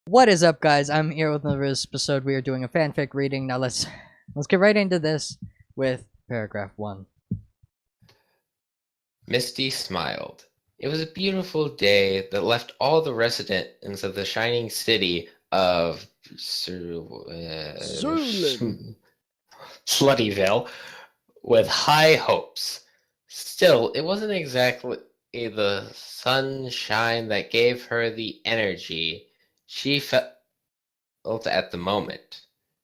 What is up, guys? I'm here with another episode. We are doing a fanfic reading. Now let's get right into this with paragraph 1. Misty smiled. It was a beautiful day that left all the residents of the shining city of Sluttyville with high hopes. Still, it wasn't exactly the sunshine that gave her the energy she felt at the moment.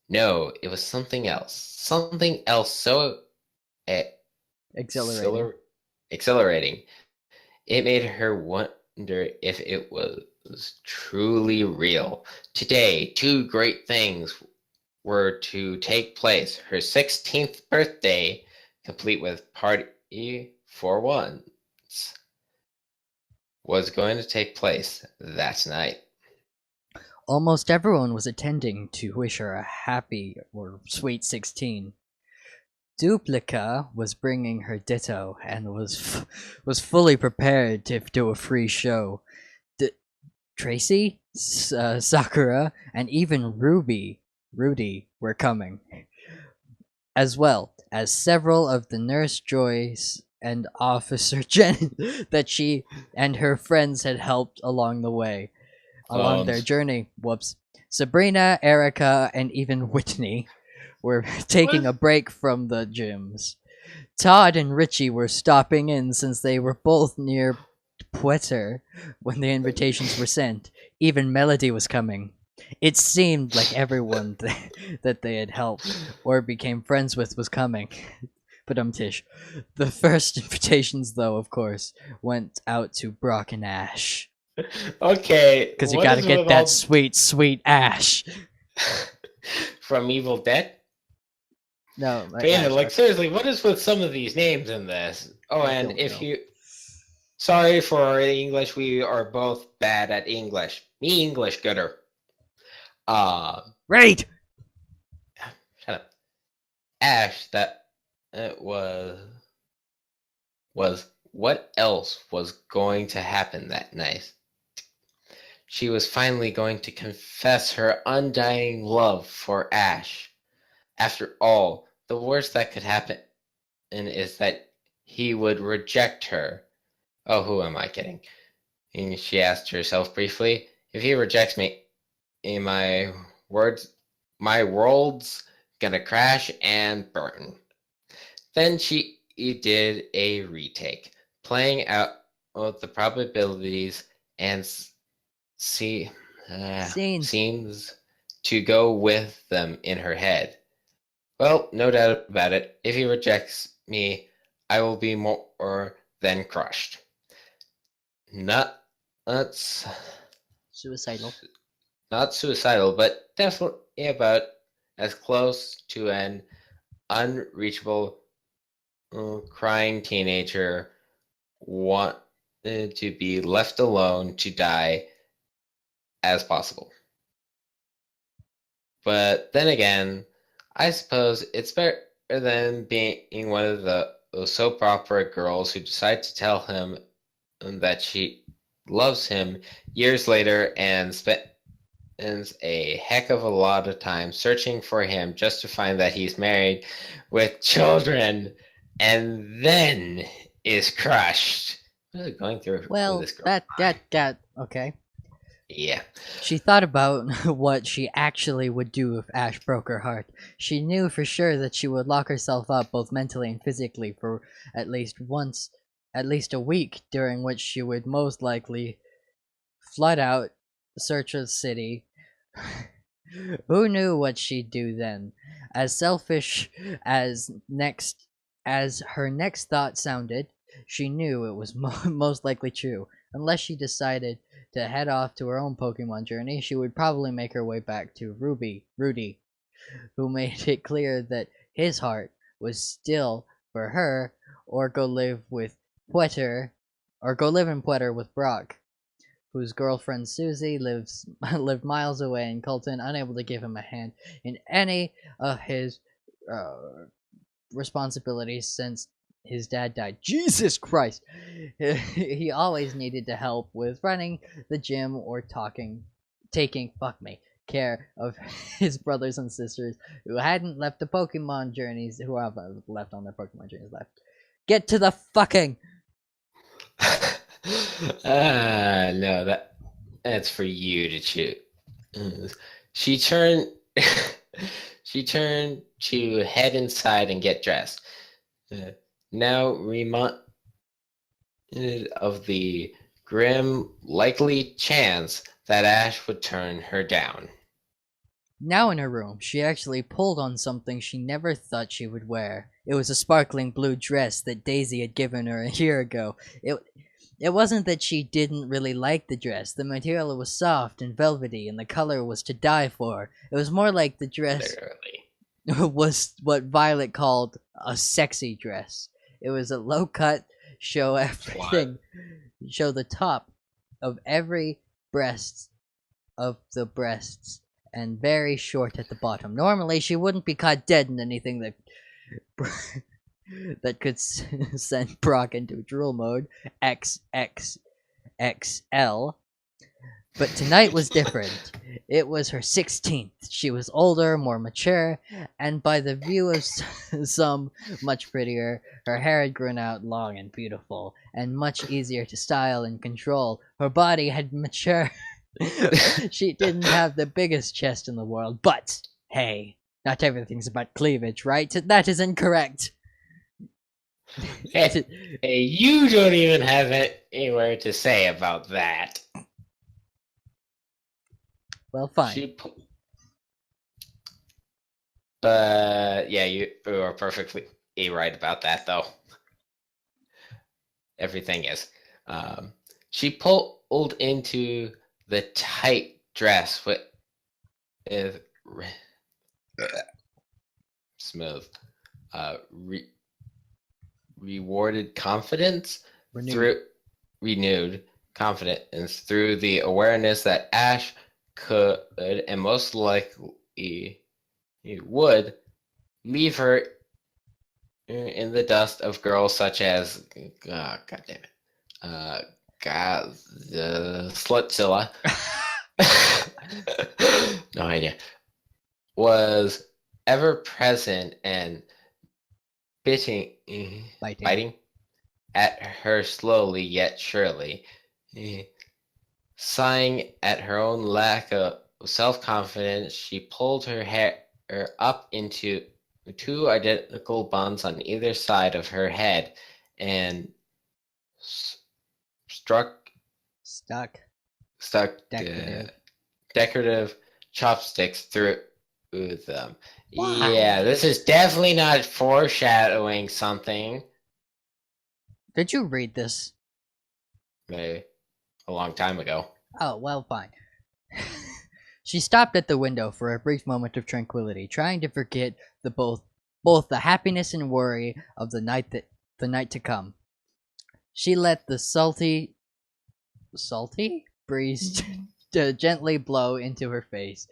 No, it was something else. Something else so Exhilarating. exhilarating. It made her wonder if it was truly real. Today, two great things were to take place. Her 16th birthday, complete with party for once, was going to take place that night. Almost everyone was attending to wish her a happy or sweet 16. Duplica was bringing her ditto and was fully prepared to do a free show. Tracy, Sakura, and even Rudy were coming, as well as several of the Nurse Joyce and Officer Jen that she and her friends had helped along the way, along their journey. Whoops. Sabrina, Erica, and even Whitney were taking a break from the gyms. Todd and Richie were stopping in since they were both near Puerto when the invitations were sent. Even Melody was coming. It seemed like everyone that they had helped or became friends with was coming. But Tish. The first invitations, though, of course, went out to Brock and Ash. Okay, Because you gotta get that sweet, sweet Ash. From Evil Dead? No, but yeah, Ash, seriously, what is with some of these names in this? Oh, and if you... Sorry for our English, we are both bad at English. Me English gooder. Right! Shut up. Ash, that was what else was going to happen that night? She was finally going to confess her undying love for Ash. After all, the worst that could happen is that he would reject her. Oh, who am I kidding? And she asked herself briefly, if he rejects me, my world's gonna crash and burn. Then she did a retake, playing out the probabilities and seems to go with them in her head. Well, no doubt about it. If he rejects me, I will be more than crushed. Not suicidal. Not suicidal, but definitely about as close to an unreachable crying teenager wanted to be left alone to die as possible. But then again, I suppose it's better than being one of those soap opera girls who decide to tell him that she loves him years later and spends a heck of a lot of time searching for him just to find that he's married with children and then is crushed. What is it going through well, this girl? That okay. Yeah. She thought about what she actually would do if Ash broke her heart. She knew for sure that she would lock herself up both mentally and physically for at least a week, during which she would most likely flood out, search the city. Who knew what she'd do then? As selfish as her next thought sounded, she knew it was most likely true. Unless she decided to head off to her own Pokemon journey, she would probably make her way back to Rudy, who made it clear that his heart was still for her, or go live in Puerto with Brock, whose girlfriend Susie lived miles away in Colton, unable to give him a hand in any of his responsibilities since his dad died. Jesus Christ! He always needed to help with running the gym or talking taking care of his brothers and sisters who hadn't left the Pokemon journeys, who have left on their Pokemon journeys left. Get to the fucking. No, that's for you to choose. She turned she turned to head inside and get dressed. Now reminded of the grim likely chance that Ash would turn her down. Now in her room, she actually pulled on something she never thought she would wear. It was a sparkling blue dress that Daisy had given her a year ago. It wasn't that she didn't really like the dress. The material was soft and velvety, and the color was to die for. It was more like the dress Literally. was what Violet called a sexy dress. It was a low cut, show everything, show the top of every breast of the breasts, and very short at the bottom. Normally, she wouldn't be caught dead in anything that that could send Brock into drool mode. XXXL. But tonight was different. It was her 16th. She was older, more mature, and by the view of some, much prettier. Her hair had grown out long and beautiful, and much easier to style and control. Her body had matured. She didn't have the biggest chest in the world, but hey, not everything's about cleavage, right? That is incorrect. Hey, you don't even have anywhere to say about that. Well, fine. But yeah, you are perfectly right about that, though. Everything is. She pulled into the tight dress with smooth, rewarded confidence renewed confidence through the awareness that Ash could and most likely would leave her in the dust of girls such as God damn it, the Slutzilla. No idea. Was ever present and biting at her slowly yet surely, sighing at her own lack of self-confidence. She pulled her hair up into two identical buns on either side of her head and stuck decorative chopsticks through them. Wow. Yeah, this is definitely not foreshadowing something. Did you read this? Maybe a long time ago. Oh, well, fine. She stopped at the window for a brief moment of tranquility, trying to forget both the happiness and worry of the night to come. She let the salty breeze gently blow into her face,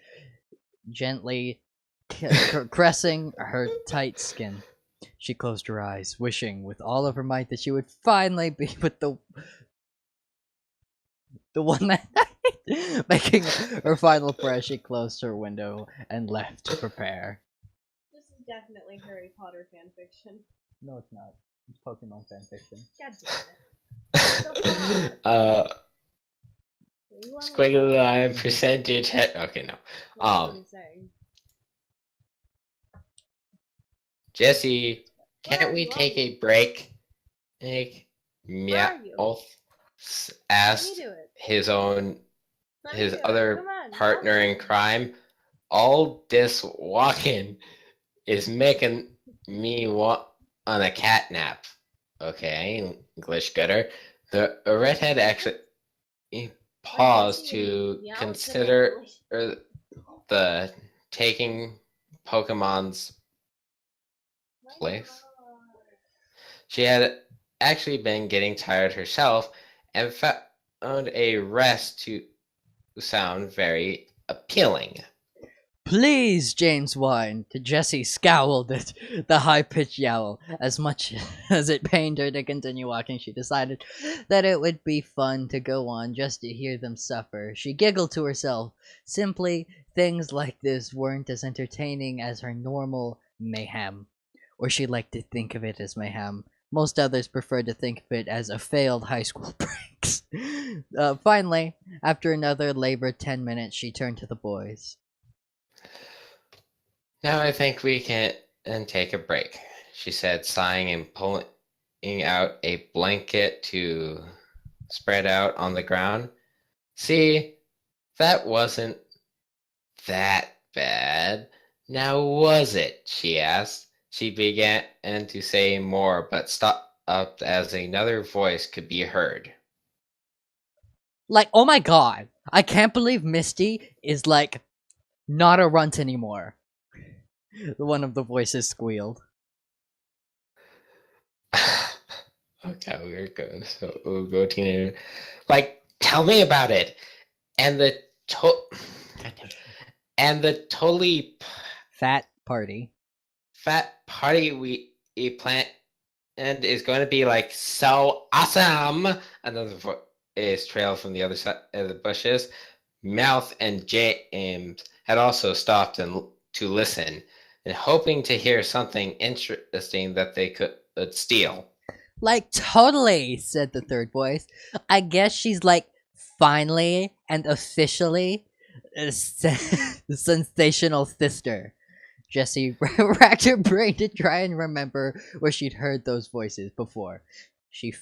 gently caressing her tight skin. She closed her eyes, wishing with all of her might that she would finally be with the one that night. Making her final prayer, she closed her window and left to prepare. This is definitely Harry Potter fanfiction. No, it's not. It's Pokemon fanfiction. God damn it. Squiggly line percentage head. Okay, no. Jesse, can't we take a break? Meow asked his other partner in crime. All this walking is making me want on a cat nap. Okay, English gutter. The redhead actually paused to consider the taking Pokemon's place. She had actually been getting tired herself and found a rest to sound very appealing. Please, James whined. Jessie scowled at the high-pitched yowl. As much as it pained her to continue walking, she decided that it would be fun to go on just to hear them suffer. She giggled to herself. Simply, things like this weren't as entertaining as her normal mayhem. Or she liked to think of it as mayhem. Most others preferred to think of it as a failed high school pranks. Finally, after another labored 10 minutes, she turned to the boys. Now I think we can take a break, she said, sighing and pulling out a blanket to spread out on the ground. See, that wasn't that bad. Now was it? She asked. She began to say more, but stopped as another voice could be heard. Like, oh my god, I can't believe Misty is like not a runt anymore. One of the voices squealed. Okay, we're good. So we'll go teenager. Like, tell me about it. And the totally Fat party. fat party we planned and is going to be like so awesome. Another voice trailed from the other side of the bushes. Mouth and James had also stopped to listen, and hoping to hear something interesting that they could steal. Like, totally, said the third voice. I guess she's like, finally and officially a sensational sister. Jessie racked her brain to try and remember where she'd heard those voices before. She's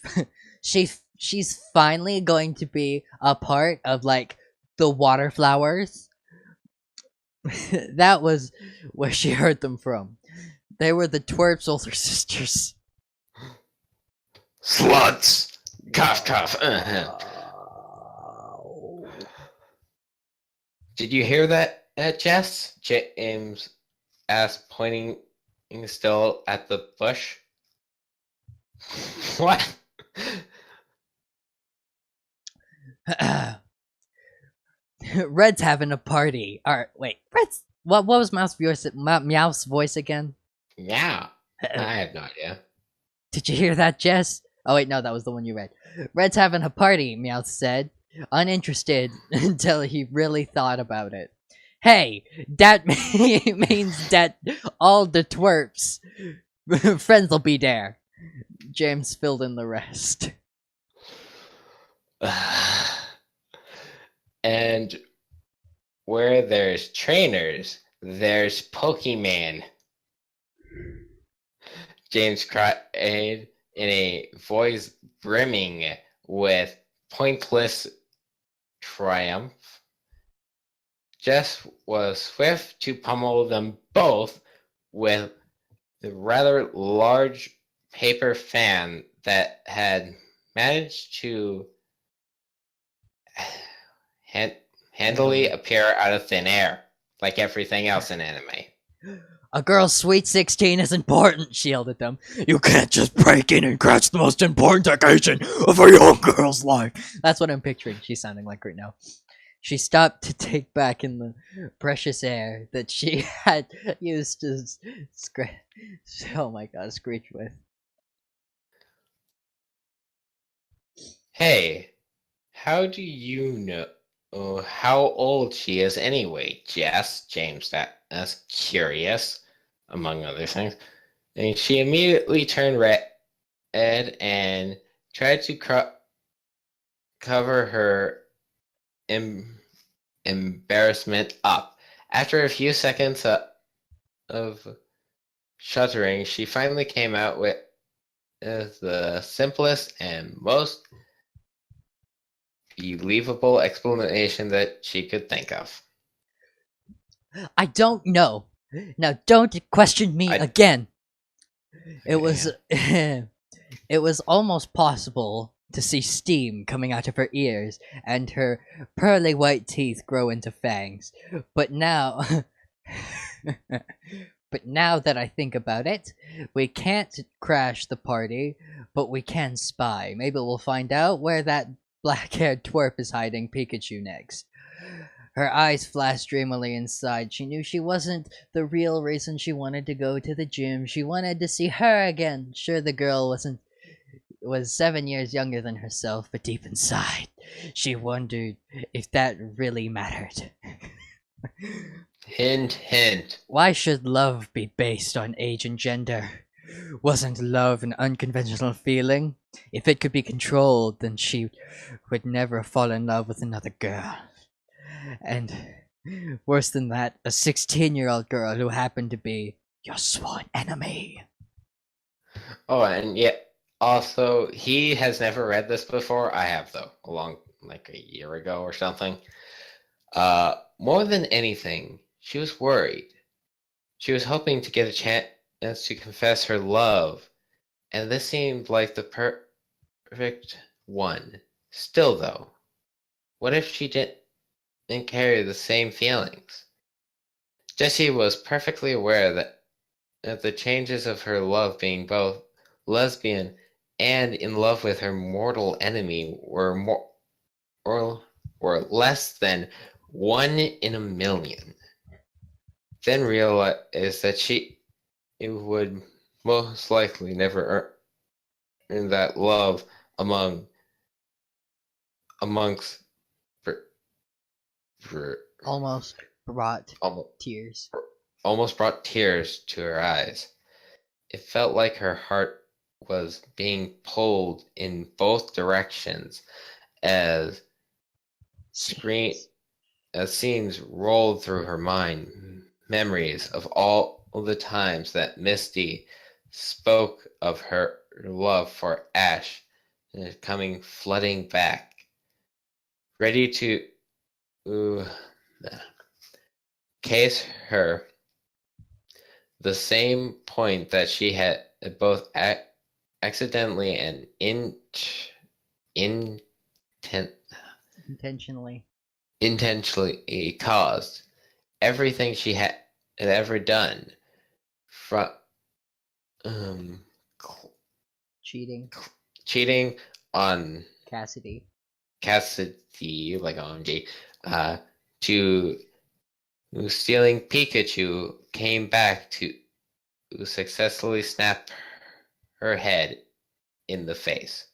finally going to be a part of, like, the Waterflowers. That was where she heard them from. They were the twerp's older sisters. Sluts! Cough, cough. Did you hear that, Jess? James asked, pointing still at the bush. What? Red's having a party. Alright, wait. Red's... What was Meowth's voice again? Yeah. I have no idea. Did you hear that, Jess? Oh wait, no, that was the one you read. Red's having a party, Meowth said, uninterested until he really thought about it. Hey, that means that all the twerps friends will be there. James filled in the rest. And where there's trainers, there's Pokemon. James cried in a voice brimming with pointless triumph. Jess was swift to pummel them both with the rather large paper fan that had managed to handily appear out of thin air, like everything else in anime. A girl's sweet 16 is important, she yelled at them. You can't just break in and catch the most important occasion of a young girl's life. That's what I'm picturing she's sounding like right now. She stopped to take back in the precious air that she had used to screech with. Hey, how do you know how old she is anyway, Jess? James asked, curious, among other things. And she immediately turned red and tried to cover her embarrassment up. After a few seconds of shuddering, she finally came out with the simplest and most believable explanation that she could think of. I don't know. Now don't question me again. It was it was almost possible to see steam coming out of her ears and her pearly white teeth grow into fangs. But now that I think about it, we can't crash the party, but we can spy. Maybe we'll find out where that black-haired twerp is hiding Pikachu next. Her eyes flashed dreamily inside. She knew she wasn't the real reason she wanted to go to the gym. She wanted to see her again. Sure, the girl was 7 years younger than herself, but deep inside, she wondered if that really mattered. Hint, hint. Why should love be based on age and gender? Wasn't love an unconventional feeling? If it could be controlled, then she would never fall in love with another girl. And worse than that, a 16-year-old girl who happened to be your sworn enemy. Oh, and yeah, also, he has never read this before. I have, though, like a year ago or something. More than anything, she was worried. She was hoping to get a chance to confess her love, and this seemed like the perfect one. Still, though, what if she didn't carry the same feelings? Jessie was perfectly aware that the changes of her love being both lesbian and in love with her mortal enemy were less than 1 in a million. Then realized that she would most likely never earn that love amongst Almost brought almost, tears. almost brought tears to her eyes. It felt like her heart was being pulled in both directions as scenes rolled through her mind, memories of all the times that Misty spoke of her love for Ash coming flooding back, ready to case her the same point that she had both accidentally and intentionally caused. Everything she had ever done, from cheating on Cassidy, like OMG, to stealing Pikachu, came back to successfully snap her head in the face.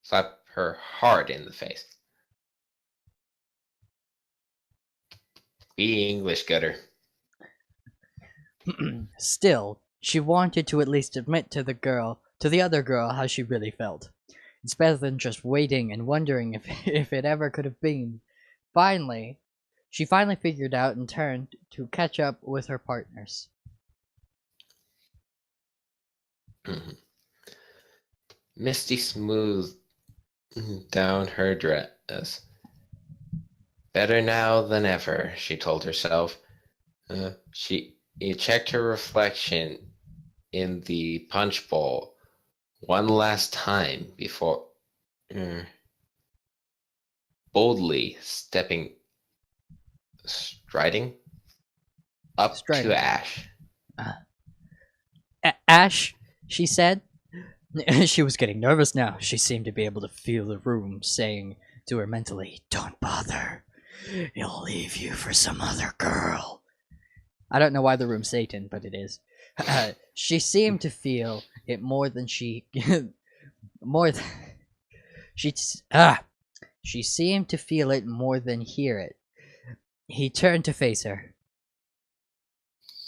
Slap her hard in the face. Be English, gutter. Still, she wanted to at least admit to the other girl, how she really felt. It's better than just waiting and wondering if it ever could have been. She finally figured out and turned to catch up with her partners. Misty smoothed down her dress. Better now than ever, she told herself. She checked her reflection in the punch bowl one last time before boldly striding up to Ash. Ash, she said. She was getting nervous now. She seemed to be able to feel the room saying to her mentally, "Don't bother. He'll leave you for some other girl." I don't know why the room's Satan, but it is. She seemed to feel it more than she seemed to feel it more than hear it. He turned to face her.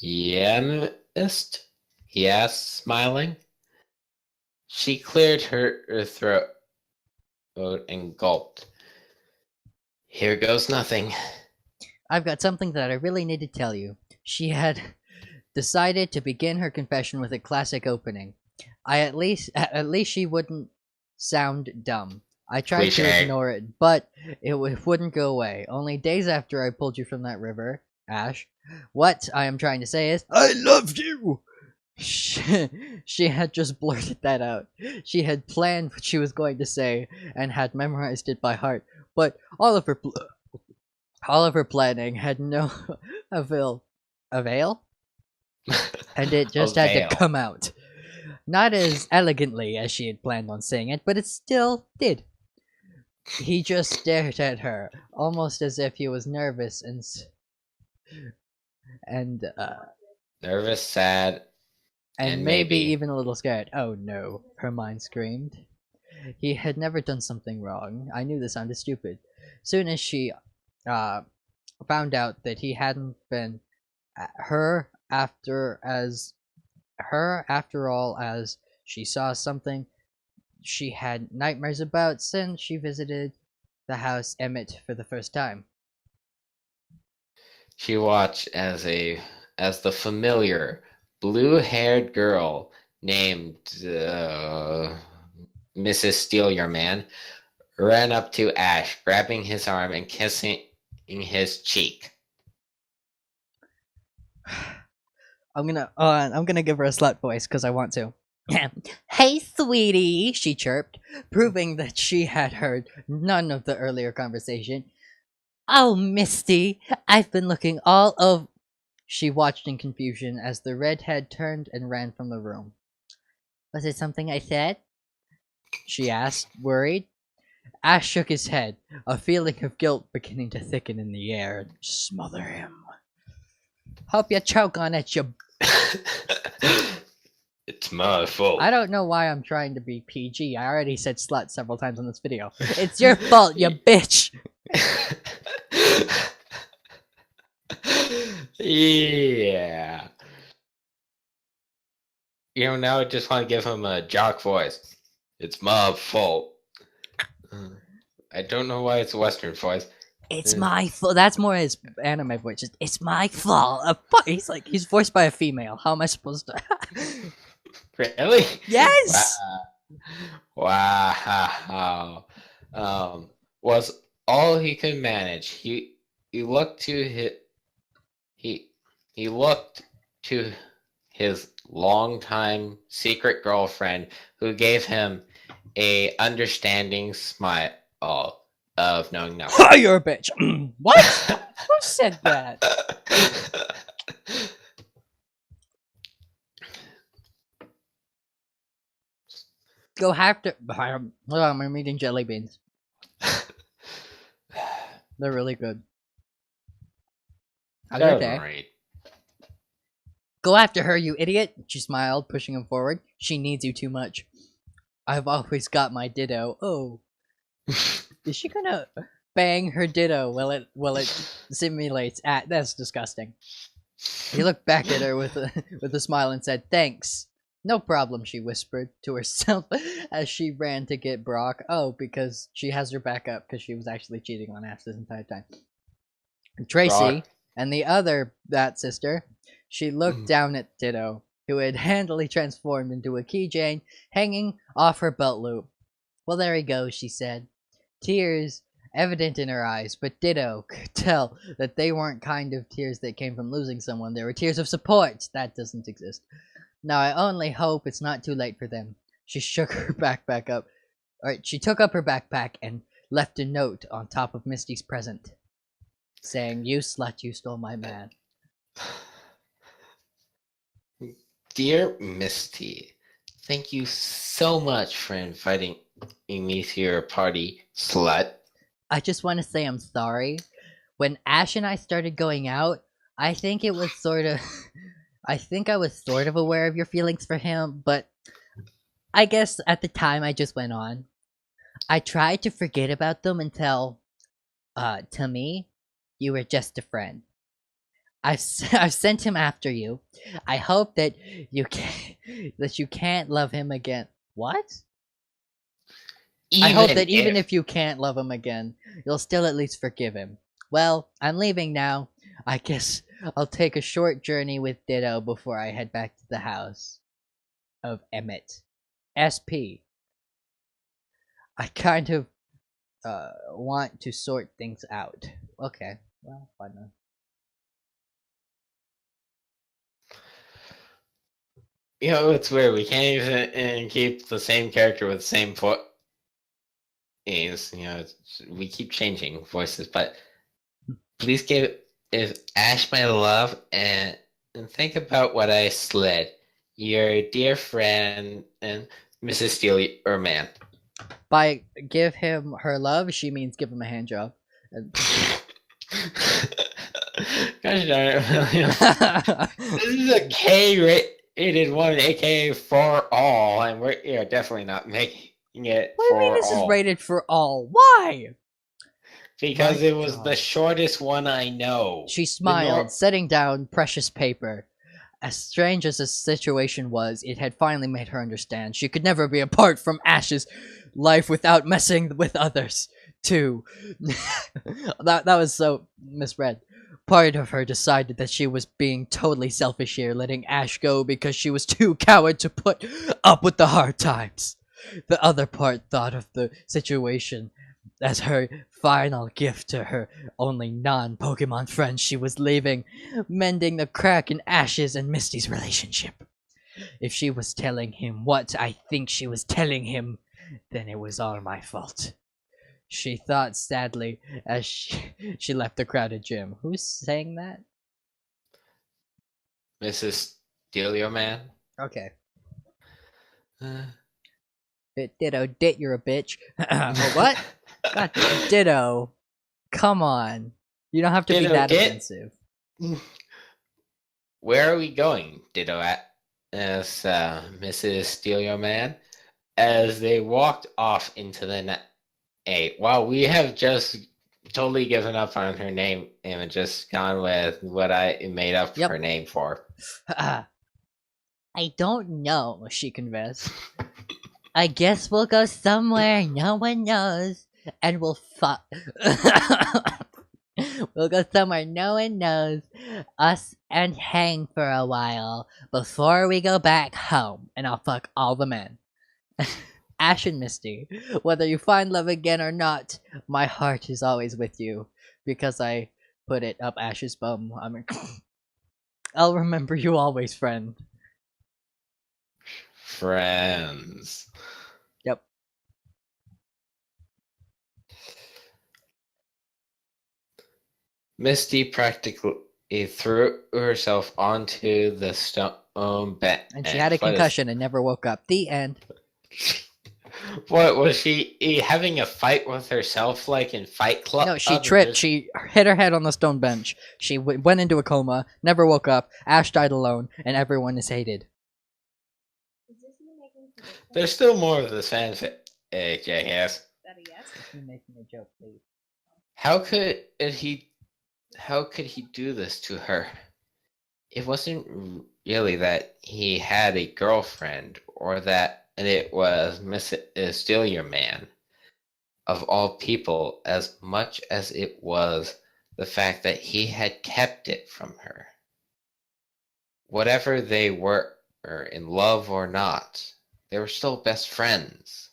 Yeah, mist? He asked, smiling. She cleared her throat and gulped. Here goes nothing. I've got something that I really need to tell you. She had decided to begin her confession with a classic opening. At least she wouldn't sound dumb. I tried to ignore it, but it wouldn't go away. Only days after I pulled you from that river, Ash. What I am trying to say is, I loved you! She had just blurted that out. She had planned what she was going to say and had memorized it by heart, but all of her planning had no avail, and it just had to come out. Not as elegantly as she had planned on saying it, but it still did. He just stared at her, almost as if he was nervous and Nervous, sad, and and maybe maybe. even a little scared. Oh no, her mind screamed. He had never done something wrong. I knew this sounded stupid. Soon as she uh, found out that he hadn't been her after all, as she saw something she had nightmares about since she visited the house Emmett for the first time. She watched as the familiar blue-haired girl named Mrs. Steal Your Man ran up to Ash, grabbing his arm and kissing his cheek. I'm gonna give her a slut voice because I want to. Hey, sweetie, she chirped, proving that she had heard none of the earlier conversation. Oh, Misty, I've been looking all over. She watched in confusion as the redhead turned and ran from the room. Was it something I said? She asked, worried. Ash shook his head, a feeling of guilt beginning to thicken in the air. Smother him. Hope you choke on it, you. It's my fault. I don't know why I'm trying to be PG. I already said slut several times in this video. It's your fault, you bitch. Yeah. Now I just want to give him a jock voice. It's my fault. I don't know why it's a Western voice. It's my fault. That's more his anime voice. Just, it's my fault. He's voiced by a female. How am I supposed to? Really? Yes. Wow. Was all he could manage. He looked to his longtime secret girlfriend, who gave him a understanding smile of knowing nothing. Oh, you're a bitch. What? Who said that? Go have to. Hold on, I'm eating jelly beans. They're really good. How's your day? Right. Go after her, you idiot! She smiled, pushing him forward. She needs you too much. I've always got my ditto. Oh. Is she gonna bang her ditto while it simulates at? That's disgusting. He looked back at her with a smile and said, "Thanks." "No problem," she whispered to herself as she ran to get Brock. Oh, because she has her back up because she was actually cheating on Ash this entire time. Tracy Brock. and the other Bat sister, she looked down at Ditto, who had handily transformed into a keychain hanging off her belt loop. "Well, there he goes," she said, tears evident in her eyes, but Ditto could tell that they weren't kind of tears that came from losing someone. They were tears of support. That doesn't exist. Now I only hope it's not too late for them. She shook her backpack up. Alright, she took up her backpack and left a note on top of Misty's present, saying, "You slut, you stole my man." Dear Misty, thank you so much for inviting me to your party, slut. I just want to say I'm sorry. When Ash and I started going out, I think it was sort of... I think I was sort of aware of your feelings for him, but I guess at the time I just went on. I tried to forget about them until, to me, you were just a friend. I've sent him after you. I hope that you can't love him again. What? I hope that even if you can't love him again, you'll still at least forgive him. Well, I'm leaving now. I guess I'll take a short journey with Ditto before I head back to the house of Emmett. SP. I kind of want to sort things out. Okay, well, fine then. It's weird. We can't even keep the same character with the same voice. We keep changing voices, but please give Ash my love and think about what I slid. Your dear friend and Mrs. Steely Man. By give him her love, she means give him a hand job. And- Gosh darn it, this is a K-rated one, aka for all, and we're definitely not making it What do for you mean this all. is rated for all? Why? Because My it was the God. shortest one I know. She The smiled, nor- setting down precious paper. As strange as the situation was, it had finally made her understand she could never be apart from Ash's life without messing with others, too. that was so misread. Part of her decided that she was being totally selfish here, letting Ash go because she was too coward to put up with the hard times. The other part thought of the situation as her final gift to her only non-Pokemon friend she was leaving, mending the crack in Ash's and Misty's relationship. If she was telling him what I think she was telling him, then it was all my fault. She thought sadly as she left the crowded gym. Who's saying that? Mrs. Delio Man. Okay. Uh, Ditto, dit, you're a bitch. What? Not Ditto. Come on. You don't have to be Ditto, that dit? offensive. Where are we going? Ditto asked Mrs. Delio Man as they walked off into the night. Hey, wow, we have just totally given up on her name and just gone with what I made up Yep. her name for. I don't know, she confessed. I guess we'll go somewhere no one knows, and we'll fuck. We'll go somewhere no one knows us and hang for a while before we go back home, and I'll fuck all the men. Ash and Misty, whether you find love again or not, my heart is always with you. Because I put it up Ash's bum. I mean, I'll remember you always, friend. Friends. Yep. Misty practically threw herself onto the stone bed. And she had a concussion and never woke up. The end. What was she having a fight with herself, like in Fight Club? No, she tripped. She hit her head on the stone bench. She went into a coma, never woke up. Ash died alone, and everyone is hated. Is this you making predictions? There's still more of this fanfic, jackass. Is that a yes? You're making a joke, please. How could he do this to her? It wasn't really that he had a girlfriend or that it was Still Your Man. Of all people, as much as it was the fact that he had kept it from her. Whatever they were in love or not, they were still best friends.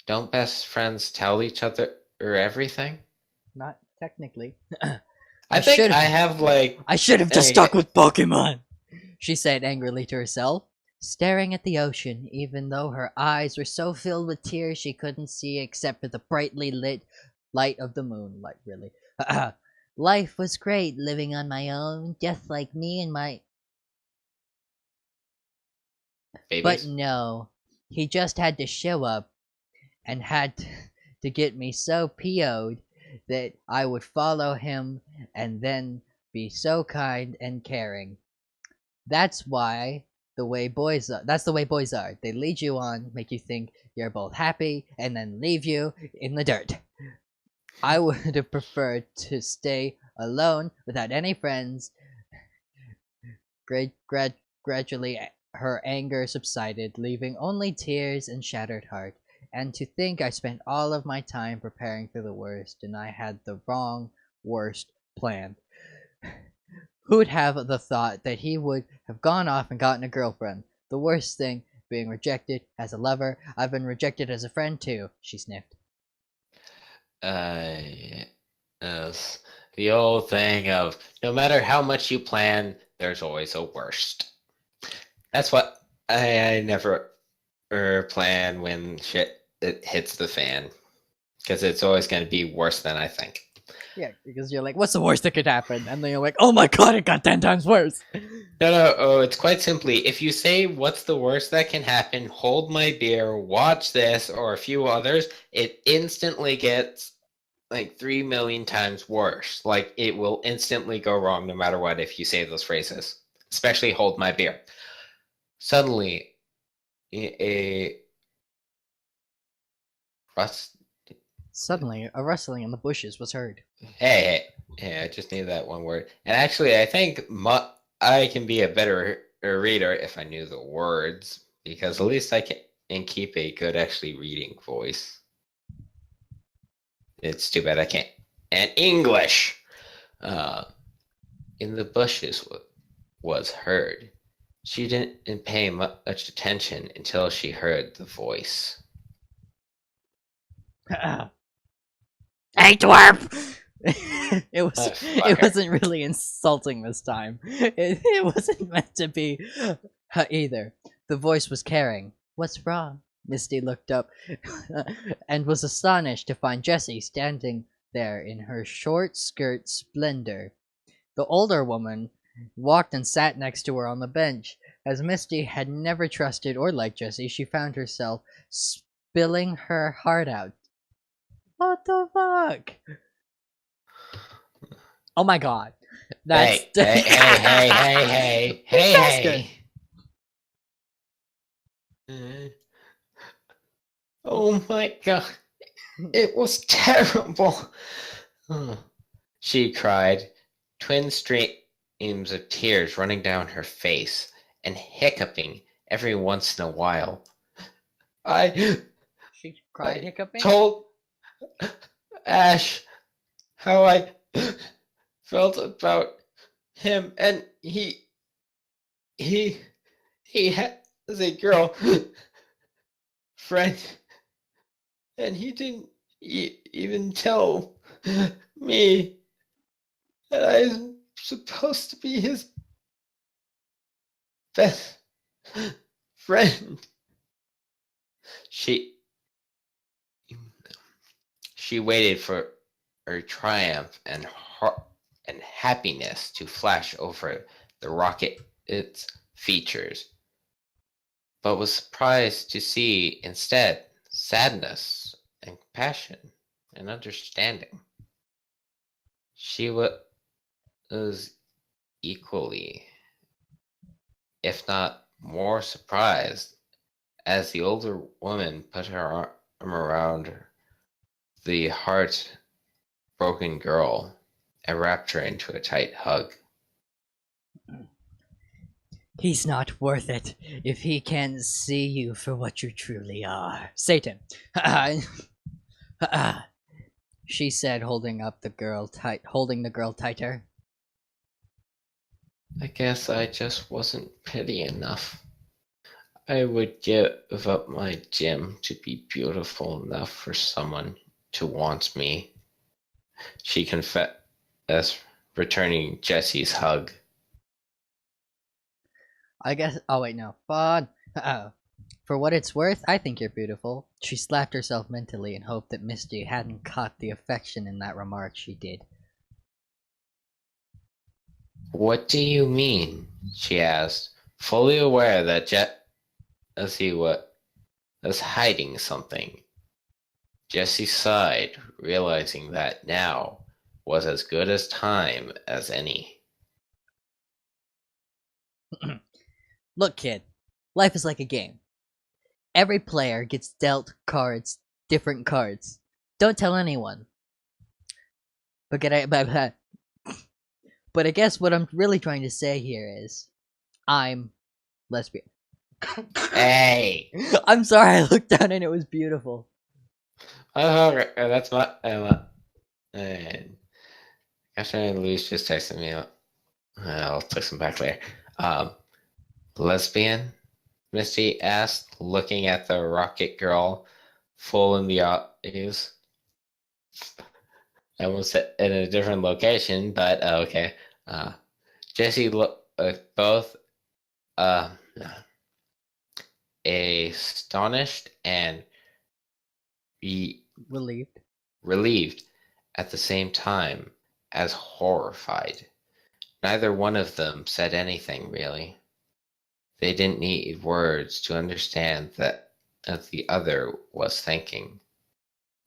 Don't best friends tell each other everything? Not technically. I think should've- I have like I should have just Hey. stuck with Pokemon, she said angrily to herself, staring at the ocean, even though her eyes were so filled with tears she couldn't see except for the brightly lit light of the moon. Like, really. Life was great living on my own, just like me and my... babies. But no, he just had to show up and had to get me so PO'd that I would follow him and then be so kind and caring. That's why the way boys are. That's the way boys are. They lead you on, make you think you're both happy, and then leave you in the dirt. I would have preferred to stay alone without any friends. Gradually, her anger subsided, leaving only tears and shattered heart. And to think I spent all of my time preparing for the worst, and I had the wrong, worst plan. Who'd have the thought that he would have gone off and gotten a girlfriend? The worst thing, being rejected as a lover. I've been rejected as a friend too, she sniffed. Yes. The old thing of no matter how much you plan, there's always a worst. That's what I never plan when shit it hits the fan, because it's always going to be worse than I think. Yeah, because you're like, what's the worst that could happen? And then you're like, oh my god, it got 10 times worse. No. Oh, it's quite simply. If you say what's the worst that can happen, hold my beer, watch this, or a few others, it instantly gets like 3 million times worse. Like it will instantly go wrong no matter what if you say those phrases. Especially hold my beer. Suddenly, a rust. Suddenly, a rustling in the bushes was heard. Hey, I just need that one word. And actually, I think I can be a better reader if I knew the words, because at least I can keep a good, actually, reading voice. It's too bad I can't. And English! In the bushes was heard. She didn't pay much attention until she heard the voice. Hey, dwarf! it Fucker. wasn't really insulting this time. It wasn't meant to be either. The voice was caring. What's wrong? Misty looked up and was astonished to find Jessie standing there in her short skirt splendor. The older woman walked and sat next to her on the bench. As Misty had never trusted or liked Jessie, she found herself spilling her heart out. What the fuck? Oh my god. That's Hey. Disgusting. Oh my god. It was terrible. She cried, twin streams of tears running down her face and hiccuping every once in a while. She cried I hiccuping? told Ash how I felt about him, and he has a girl friend, and he didn't even tell me that I'm supposed to be his best friend. She waited for her triumph and happiness to flash over the rocket's features, but was surprised to see instead sadness and compassion and understanding. She was equally, if not more, surprised as the older woman put her arm around the heart-broken girl and wrapped her into a tight hug. He's not worth it if he can't see you for what you truly are. Satan. She said, holding the girl tighter. I guess I just wasn't pretty enough. I would give up my gem to be beautiful enough for someone to want me. She confessed, returning Jessie's hug. I guess. Oh wait, no. Fun. For what it's worth, I think you're beautiful. She slapped herself mentally and hoped that Misty hadn't caught the affection in that remark she did. What do you mean? She asked, fully aware that Jessie was hiding something. Jessie sighed, realizing that now was as good a time as any. Look, kid. Life is like a game. Every player gets dealt different cards. Don't tell anyone. But I guess what I'm really trying to say here is, I'm lesbian. Hey! I'm sorry, I looked down and it was beautiful. That's my. Gosh, Luis just texted me. I'll text him back later. Lesbian? Misty asked, looking at the rocket girl full in the eyes. I was in a different location, but okay. Jessie looked both astonished and relieved at the same time as horrified. Neither one of them said anything, really. They didn't need words to understand that the other was thinking.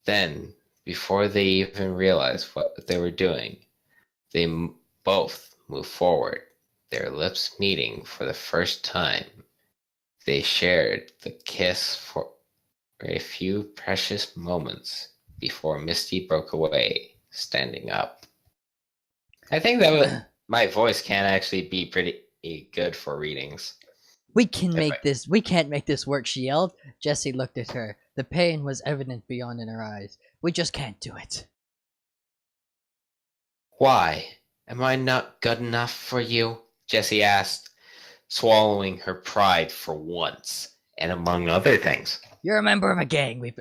Then, before they even realized what they were doing, they both moved forward, their lips meeting for the first time. They shared the kiss for a few precious moments before Misty broke away, standing up. I think my voice can actually be pretty good for readings. We can't make this work, she yelled. Jessie looked at her. The pain was evident beyond in her eyes. We just can't do it. Why? Am I not good enough for you? Jessie asked, swallowing her pride for once, and among other things. You're a member of a gang.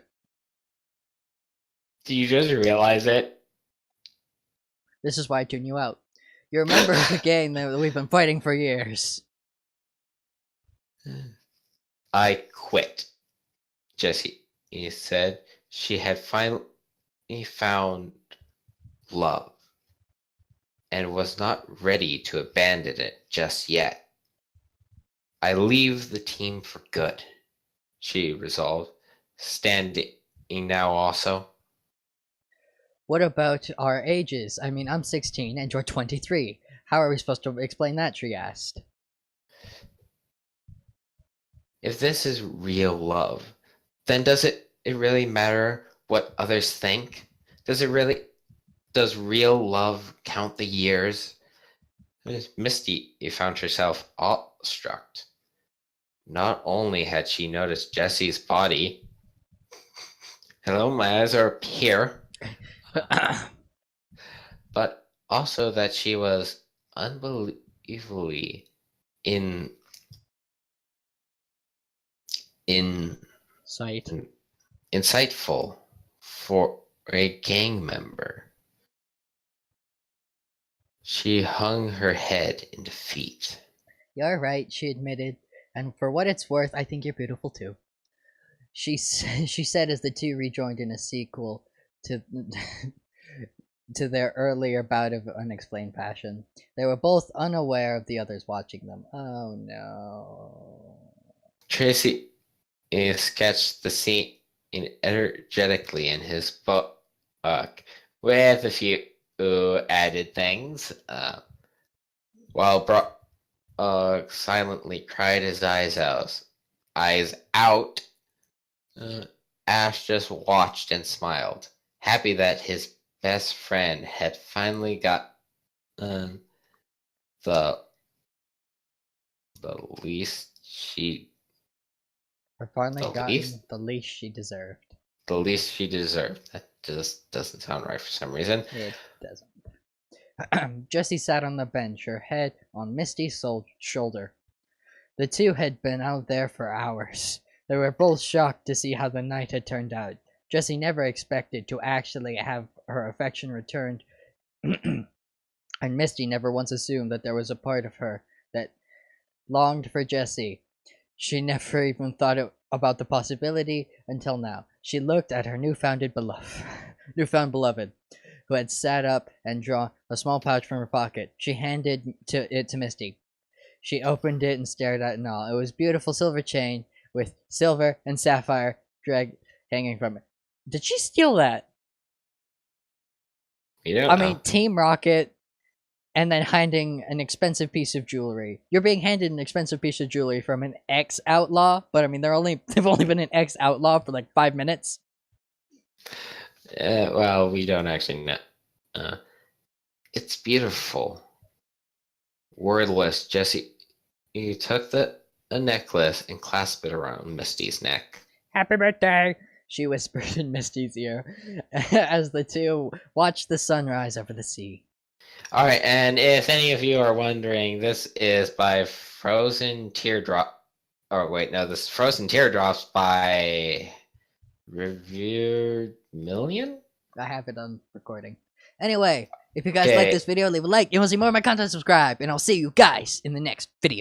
Do you just realize it? This is why I tune you out. You're a member of a gang that we've been fighting for years. I quit, Jessie said. She had finally found love and was not ready to abandon it just yet. I leave the team for good, she resolved, standing now also. What about our ages? I mean, I'm 16 and you're 23. How are we supposed to explain that, she asked. If this is real love, then does it really matter what others think? Does real love count the years? Misty found herself awestruck. Not only had she noticed Jessie's body. Hello, my eyes are up here. But also that she was unbelievably insightful for a gang member. She hung her head in defeat. You're right, she admitted, and for what it's worth, I think you're beautiful too. She said as the two rejoined in a sequel to to their earlier bout of unexplained passion. They were both unaware of the others watching them. Oh no. Tracy sketched the scene energetically in his book with a few added things, while Brock silently cried his eyes out. Ash just watched and smiled, happy that his best friend had finally got the least she the least she deserved. The least she deserved. That just doesn't sound right for some reason. It doesn't. Jessie sat on the bench, her head on Misty's shoulder. The two had been out there for hours. They were both shocked to see how the night had turned out. Jessie never expected to actually have her affection returned, and Misty never once assumed that there was a part of her that longed for Jessie. She never even thought about the possibility until now. She looked at her newfound beloved, who had sat up and drawn a small pouch from her pocket. She handed it to Misty. She opened it and stared at it and all. It was a beautiful silver chain with silver and sapphire hanging from it. Did she steal that? I mean, Team Rocket, and then handing an expensive piece of jewelry. You're being handed an expensive piece of jewelry from an ex-outlaw, but I mean, they've only been an ex-outlaw for like 5 minutes. Well, we don't actually know. It's beautiful. Wordless, Jessie took a necklace and clasped it around Misty's neck. Happy birthday, she whispered in Misty's ear as the two watched the sunrise over the sea. Alright, and if any of you are wondering, this is by Frozen Teardrop. Oh, wait, no, this is Frozen Teardrops by Revered Million? I have it on recording. Anyway, if you guys like this video, leave a like. You want to see more of my content, subscribe. And I'll see you guys in the next video.